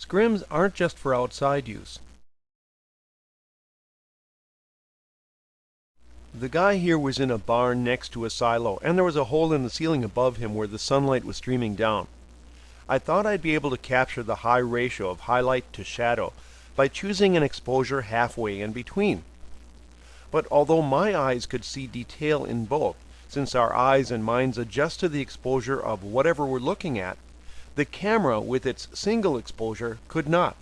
Scrims aren't just for outside use. The guy here was in a barn next to a silo, and there was a hole in the ceiling above him where the sunlight was streaming down. I thought I'd be able to capture the high ratio of highlight to shadow by choosing an exposure halfway in between. But although my eyes could see detail in both, since our eyes and minds adjust to the exposure of whatever we're looking at, the camera with its single exposure could not.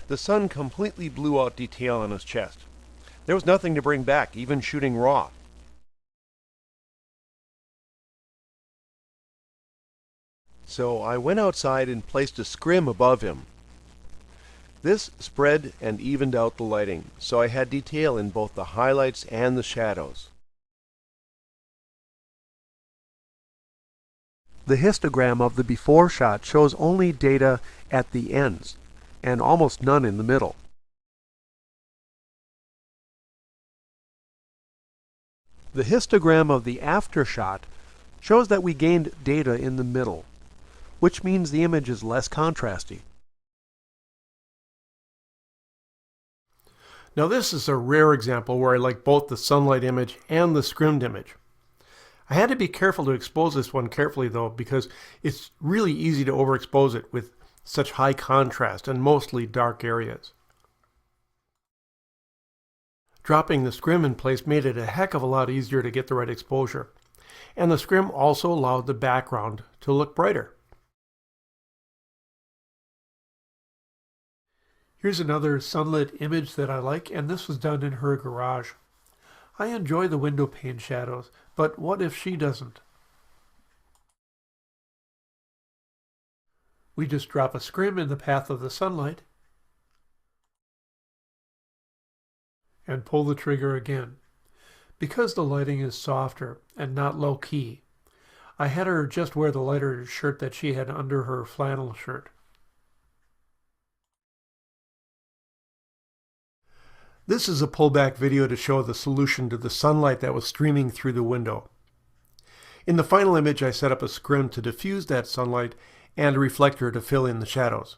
The sun completely blew out detail on his chest. There was nothing to bring back, even shooting raw. So I went outside and placed a scrim above him. This spread and evened out the lighting, so I had detail in both the highlights and the shadows. The histogram of the before shot shows only data at the ends, and almost none in the middle. The histogram of the after shot shows that we gained data in the middle, which means the image is less contrasty. Now this is a rare example where I like both the sunlight image and the scrimmed image. I had to be careful to expose this one carefully though, because it's really easy to overexpose it with such high contrast and mostly dark areas. Dropping the scrim in place made it a heck of a lot easier to get the right exposure, and the scrim also allowed the background to look brighter. Here's another sunlit image that I like, and this was done in her garage. I enjoy the window pane shadows, but what if she doesn't? We just drop a scrim in the path of the sunlight and pull the trigger again. Because the lighting is softer and not low key, I had her just wear the lighter shirt that she had under her flannel shirt. This is a pullback video to show the solution to the sunlight that was streaming through the window. In the final image I set up a scrim to diffuse that sunlight and a reflector to fill in the shadows.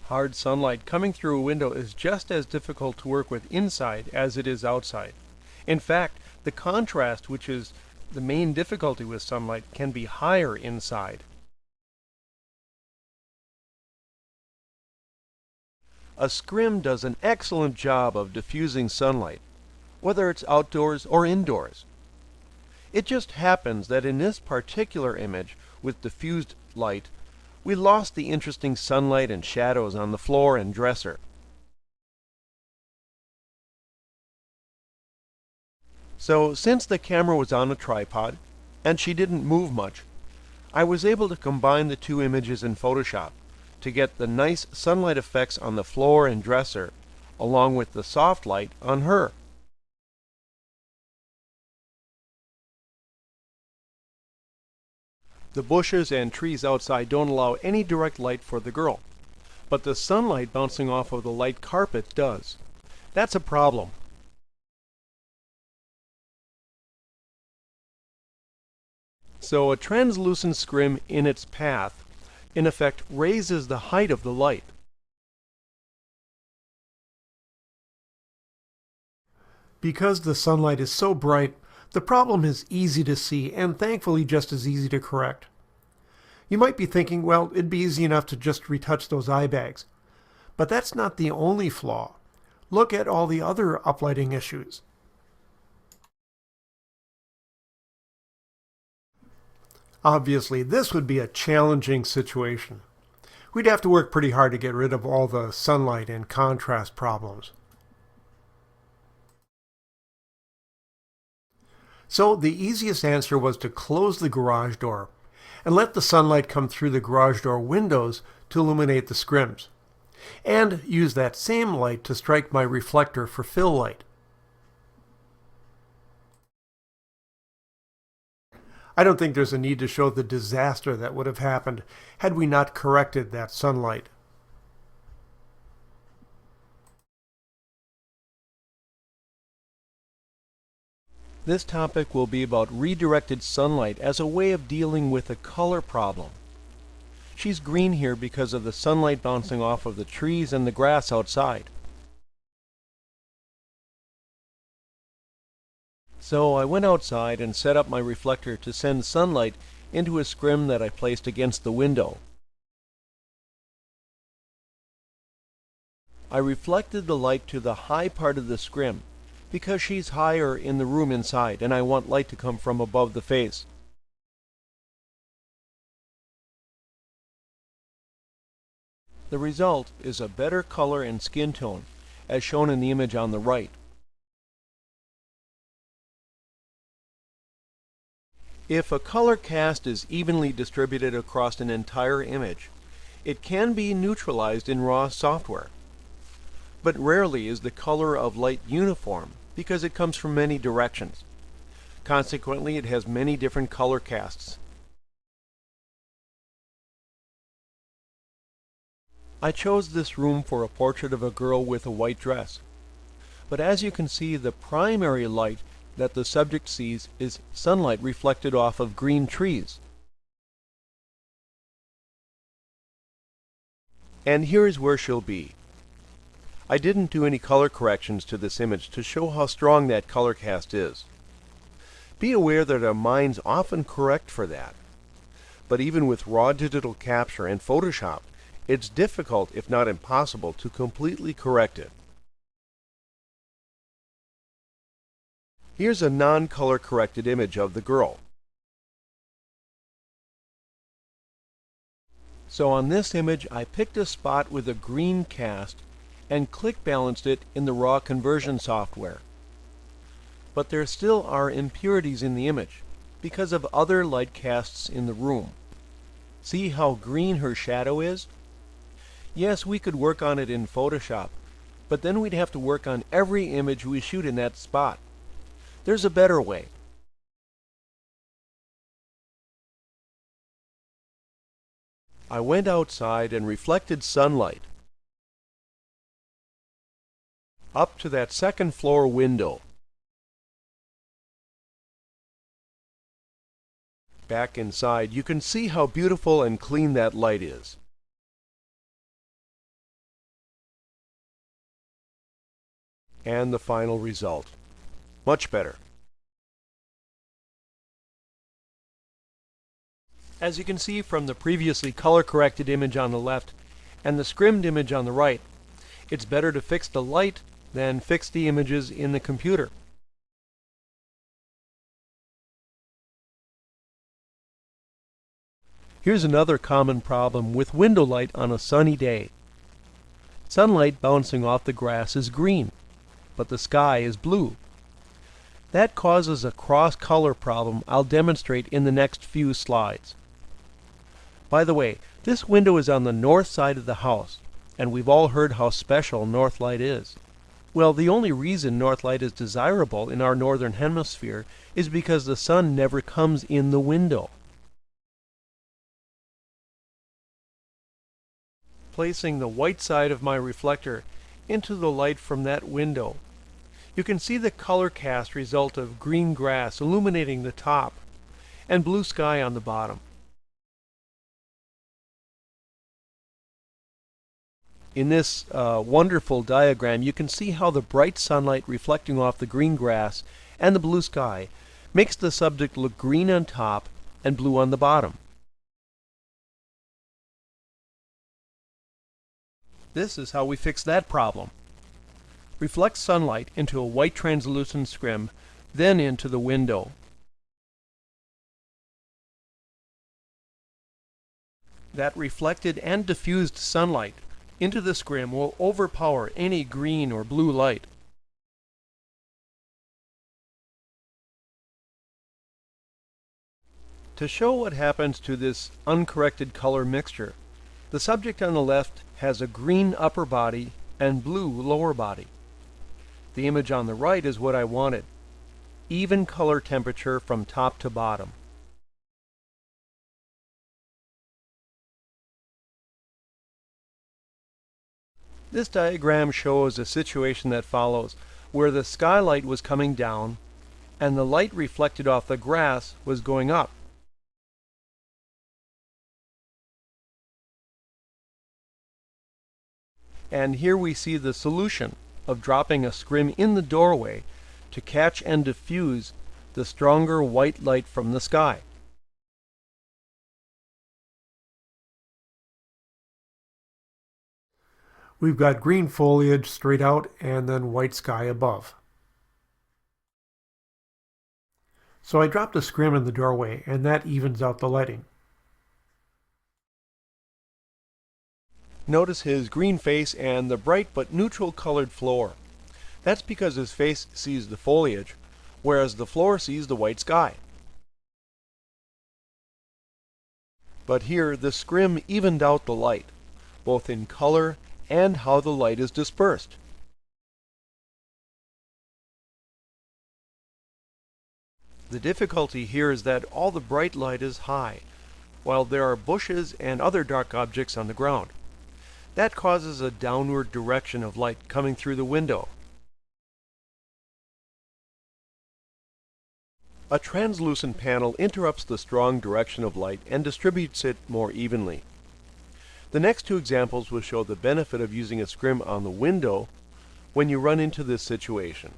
Hard sunlight coming through a window is just as difficult to work with inside as it is outside. In fact, the contrast, which is the main difficulty with sunlight, can be higher inside. A scrim does an excellent job of diffusing sunlight, whether it's outdoors or indoors. It just happens that in this particular image with diffused light, we lost the interesting sunlight and shadows on the floor and dresser. So since the camera was on a tripod, and she didn't move much, I was able to combine the two images in Photoshop to get the nice sunlight effects on the floor and dresser, along with the soft light on her. The bushes and trees outside don't allow any direct light for the girl, but the sunlight bouncing off of the light carpet does. That's a problem. So a translucent scrim in its path in effect raises the height of the light. Because the sunlight is so bright, the problem is easy to see and thankfully just as easy to correct. You might be thinking, well, it'd be easy enough to just retouch those eye bags. But that's not the only flaw. Look at all the other uplighting issues. Obviously, this would be a challenging situation. We'd have to work pretty hard to get rid of all the sunlight and contrast problems. So the easiest answer was to close the garage door and let the sunlight come through the garage door windows to illuminate the scrims, and use that same light to strike my reflector for fill light. I don't think there's a need to show the disaster that would have happened had we not corrected that sunlight. This topic will be about redirected sunlight as a way of dealing with a color problem. She's green here because of the sunlight bouncing off of the trees and the grass outside. So I went outside and set up my reflector to send sunlight into a scrim that I placed against the window. I reflected the light to the high part of the scrim because she's higher in the room inside and I want light to come from above the face. The result is a better color and skin tone, as shown in the image on the right. If a color cast is evenly distributed across an entire image, it can be neutralized in raw software. But rarely is the color of light uniform because it comes from many directions. Consequently, it has many different color casts. I chose this room for a portrait of a girl with a white dress. But as you can see, the primary light that the subject sees is sunlight reflected off of green trees. And here's where she'll be. I didn't do any color corrections to this image to show how strong that color cast is. Be aware that our minds often correct for that. But even with raw digital capture and Photoshop, it's difficult, if not impossible, to completely correct it. Here's a non-color corrected image of the girl. So on this image, I picked a spot with a green cast and click balanced it in the raw conversion software. But there still are impurities in the image because of other light casts in the room. See how green her shadow is? Yes, we could work on it in Photoshop, but then we'd have to work on every image we shoot in that spot. There's a better way. I went outside and reflected sunlight up to that second floor window. Back inside, you can see how beautiful and clean that light is. And the final result. Much better. As you can see from the previously color-corrected image on the left and the scrimmed image on the right, it's better to fix the light than fix the images in the computer. Here's another common problem with window light on a sunny day. Sunlight bouncing off the grass is green, but the sky is blue. That causes a cross-color problem I'll demonstrate in the next few slides. By the way, this window is on the north side of the house, and we've all heard how special north light is. Well, the only reason north light is desirable in our northern hemisphere is because the sun never comes in the window. Placing the white side of my reflector into the light from that window, you can see the color cast result of green grass illuminating the top and blue sky on the bottom. In this wonderful diagram, you can see how the bright sunlight reflecting off the green grass and the blue sky makes the subject look green on top and blue on the bottom. This is how we fix that problem. Reflect sunlight into a white translucent scrim, then into the window. That reflected and diffused sunlight into the scrim will overpower any green or blue light. To show what happens to this uncorrected color mixture, the subject on the left has a green upper body and blue lower body. The image on the right is what I wanted. Even color temperature from top to bottom. This diagram shows a situation that follows, where the skylight was coming down and the light reflected off the grass was going up. And here we see the solution of dropping a scrim in the doorway to catch and diffuse the stronger white light from the sky. We've got green foliage straight out and then white sky above. So I dropped a scrim in the doorway and that evens out the lighting. Notice his green face and the bright but neutral colored floor. That's because his face sees the foliage, whereas the floor sees the white sky. But here the scrim evened out the light, both in color and how the light is dispersed. The difficulty here is that all the bright light is high, while there are bushes and other dark objects on the ground. That causes a downward direction of light coming through the window. A translucent panel interrupts the strong direction of light and distributes it more evenly. The next two examples will show the benefit of using a scrim on the window when you run into this situation.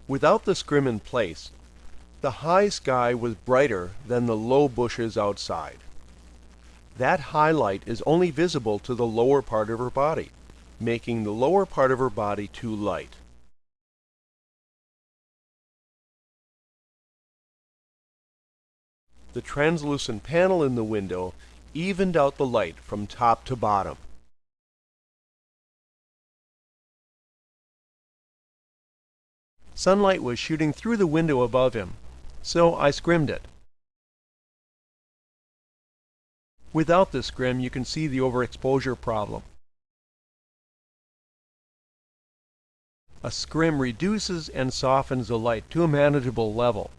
Without the scrim in place, the high sky was brighter than the low bushes outside. That highlight is only visible to the lower part of her body, making the lower part of her body too light. The translucent panel in the window evened out the light from top to bottom. Sunlight was shooting through the window above him, so I scrimmed it. Without the scrim, you can see the overexposure problem. A scrim reduces and softens the light to a manageable level.